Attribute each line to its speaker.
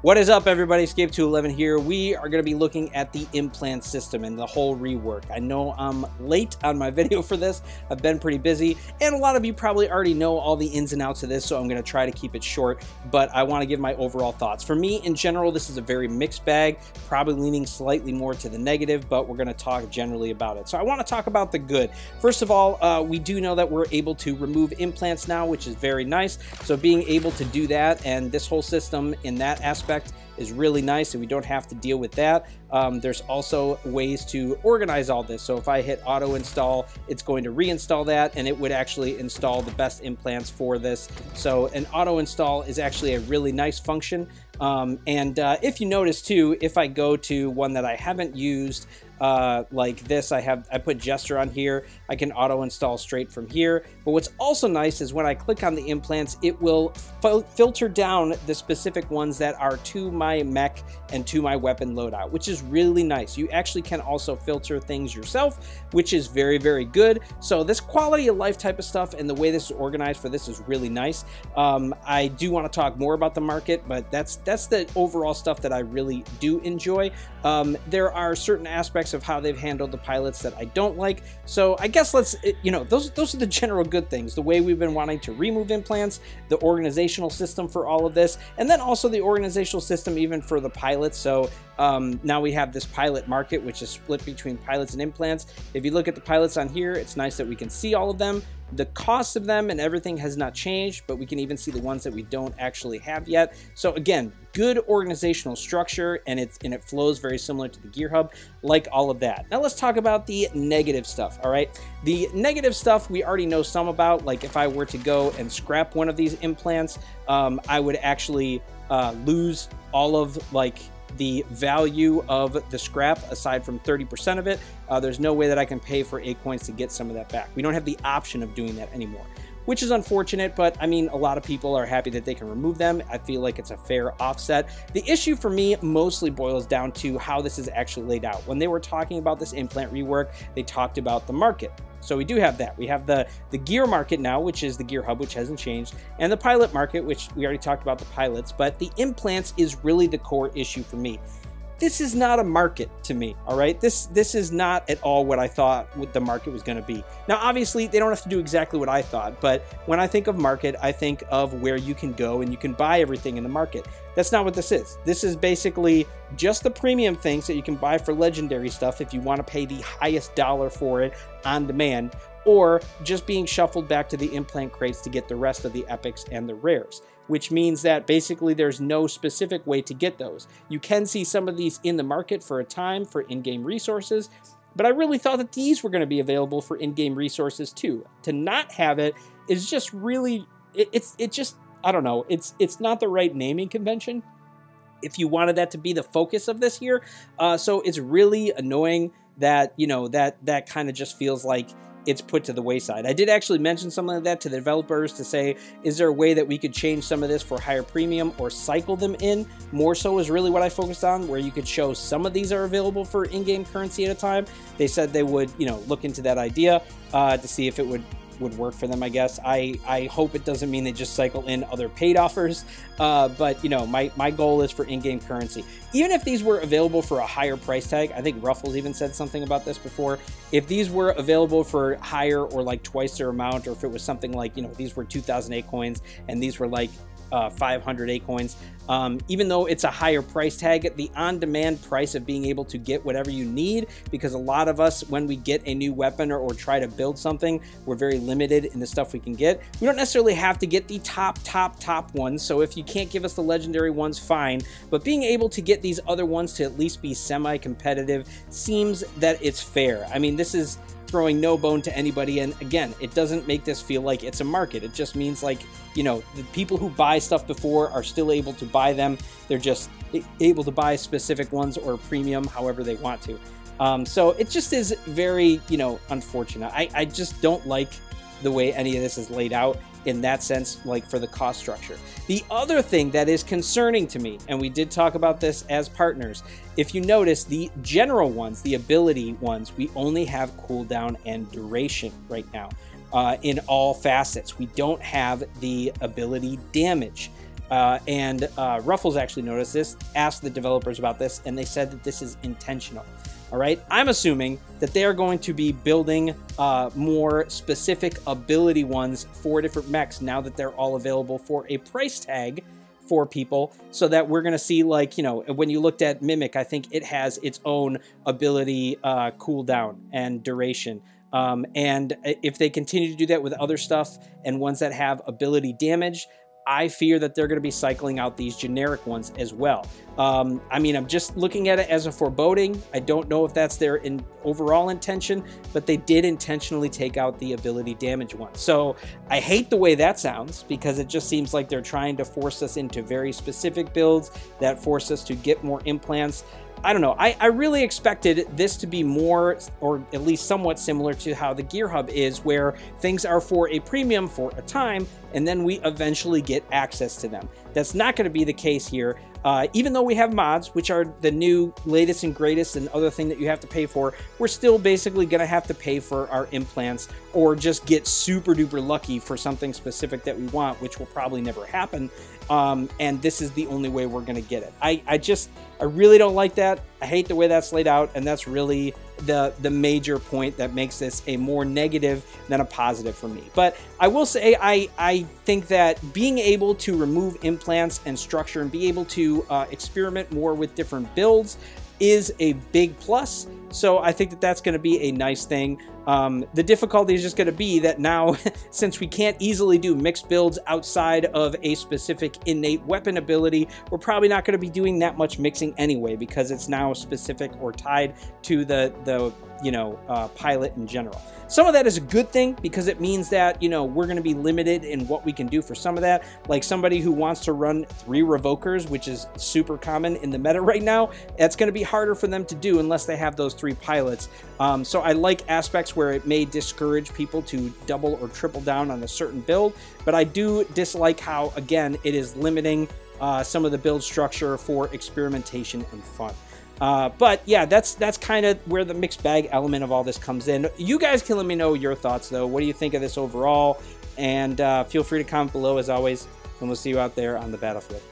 Speaker 1: What is up, everybody? Escape211 here. We are going to be looking at the implant system and the whole rework. I know I'm late on my video for this. I've been pretty busy, and a lot of you probably already know all the ins and outs of this, so I'm going to try to keep it short, but I want to give my overall thoughts. For me, in general, this is a very mixed bag, probably leaning slightly more to the negative, but we're going to talk generally about it. So I want to talk about the good. First of all, we do know that we're able to remove implants now, which is very nice. So being able to do that and this whole system in that aspect is really nice, and we don't have to deal with that. There's also ways to organize all this. So if I hit auto install, it's going to reinstall that, and it would actually install the best implants for this. So an auto install is actually a really nice function. If you notice too, if I go to one that I haven't used, like this, I put gesture on here. I can auto install straight from here. But what's also nice is when I click on the implants, it will filter down the specific ones that are to my mech and to my weapon loadout, which is really nice. You actually can also filter things yourself, which is very, very good. So this quality of life type of stuff and the way this is organized for this is really nice. I do want to talk more about the market, but that's the overall stuff that I really do enjoy. There are certain aspects of how they've handled the pilots that I don't like. So I guess those are the general good things. The way we've been wanting to remove implants, the organizational system for all of this, and then also the organizational system even for the pilots. So now we have this pilot market, which is split between pilots and implants. If you look at the pilots on here, it's nice that we can see all of them. The cost of them and everything has not changed, but we can even see the ones that we don't actually have yet. So again, good organizational structure, and it flows very similar to the Gear Hub, like all of that. Now let's talk about the negative stuff, all right? The negative stuff we already know some about. Like if I were to go and scrap one of these implants, I would actually lose all of the value of the scrap aside from 30% of it. There's no way that I can pay for 8 coins to get some of that back. We don't have the option of doing that anymore, which is unfortunate, but I mean, a lot of people are happy that they can remove them. I feel like it's a fair offset. The issue for me mostly boils down to how this is actually laid out. When they were talking about this implant rework, they talked about the market. So we do have that. We have the gear market now, which is the Gear Hub, which hasn't changed, and the pilot market, which we already talked about the pilots, but the implants is really the core issue for me. This is not a market to me, all right? This is not at all what I thought the market was going to be. Now, obviously, they don't have to do exactly what I thought, but when I think of market, I think of where you can go and you can buy everything in the market. That's not what this is. This is basically just the premium things that you can buy for legendary stuff if you want to pay the highest dollar for it on demand, or just being shuffled back to the implant crates to get the rest of the epics and the rares, which means that basically there's no specific way to get those. You can see some of these in the market for a time for in-game resources, but I really thought that these were going to be available for in-game resources too. To not have it is just really, I don't know, it's not the right naming convention if you wanted that to be the focus of this here. So it's really annoying that, that kind of just feels like it's put to the wayside. I did actually mention something like that to the developers to say, is there a way that we could change some of this for higher premium or cycle them in? More so is really what I focused on, where you could show some of these are available for in-game currency at a time. They said they would, look into that idea to see if it would work for them, I guess. I hope it doesn't mean they just cycle in other paid offers, but my goal is for in-game currency. Even if these were available for a higher price tag, I think Ruffles even said something about this before, if these were available for higher or like twice their amount, or if it was something like, these were 2,008 coins and these were like 508 coins, even though it's a higher price tag, the on-demand price of being able to get whatever you need, because a lot of us, when we get a new weapon or try to build something, we're very limited in the stuff we can get. We don't necessarily have to get the top ones, so if you can't give us the legendary ones, fine, but being able to get these other ones to at least be semi-competitive seems that it's fair. I mean, this is throwing no bone to anybody, and again, it doesn't make this feel like it's a market. It just means like, the people who buy stuff before are still able to buy them. They're just able to buy specific ones or premium however they want to. So it just is very, unfortunate. I just don't like the way any of this is laid out in that sense, like for the cost structure. The other thing that is concerning to me, and we did talk about this as partners, if you notice the general ones, the ability ones, we only have cooldown and duration right now in all facets. We don't have the ability damage. And Ruffles actually noticed this, asked the developers about this, and they said that this is intentional. All right, I'm assuming that they are going to be building more specific ability ones for different mechs now that they're all available for a price tag for people, so that we're going to see, like, you know, when you looked at Mimic, I think it has its own ability cooldown and duration. And if they continue to do that with other stuff and ones that have ability damage, I fear that they're going to be cycling out these generic ones as well. I mean, I'm just looking at it as a foreboding. I don't know if that's their overall intention, but they did intentionally take out the ability damage one. So I hate the way that sounds, because it just seems like they're trying to force us into very specific builds that force us to get more implants. I don't know. I really expected this to be more, or at least somewhat similar to how the Gear Hub is, where things are for a premium for a time, and then we eventually get access to them. That's not going to be the case here. Even though we have mods, which are the new latest and greatest and other thing that you have to pay for, we're still basically going to have to pay for our implants, or just get super duper lucky for something specific that we want, which will probably never happen. And this is the only way we're going to get it. I really don't like that. I hate the way that's laid out, and that's really the major point that makes this a more negative than a positive for me. But I will say I think that being able to remove implants and structure and be able to experiment more with different builds is a big plus. So I think that that's going to be a nice thing. The difficulty is just going to be that now, since we can't easily do mixed builds outside of a specific innate weapon ability, we're probably not going to be doing that much mixing anyway, because it's now specific or tied to the pilot in general. Some of that is a good thing, because it means that, you know, we're going to be limited in what we can do for some of that. Like somebody who wants to run 3 revokers, which is super common in the meta right now, that's going to be harder for them to do unless they have those 3 pilots. So I like aspects where it may discourage people to double or triple down on a certain build, but I do dislike how, again, it is limiting some of the build structure for experimentation and fun. But yeah, that's kind of where the mixed bag element of all this comes in. You guys can let me know your thoughts, though. What do you think of this overall? And feel free to comment below, as always, and we'll see you out there on the battlefield.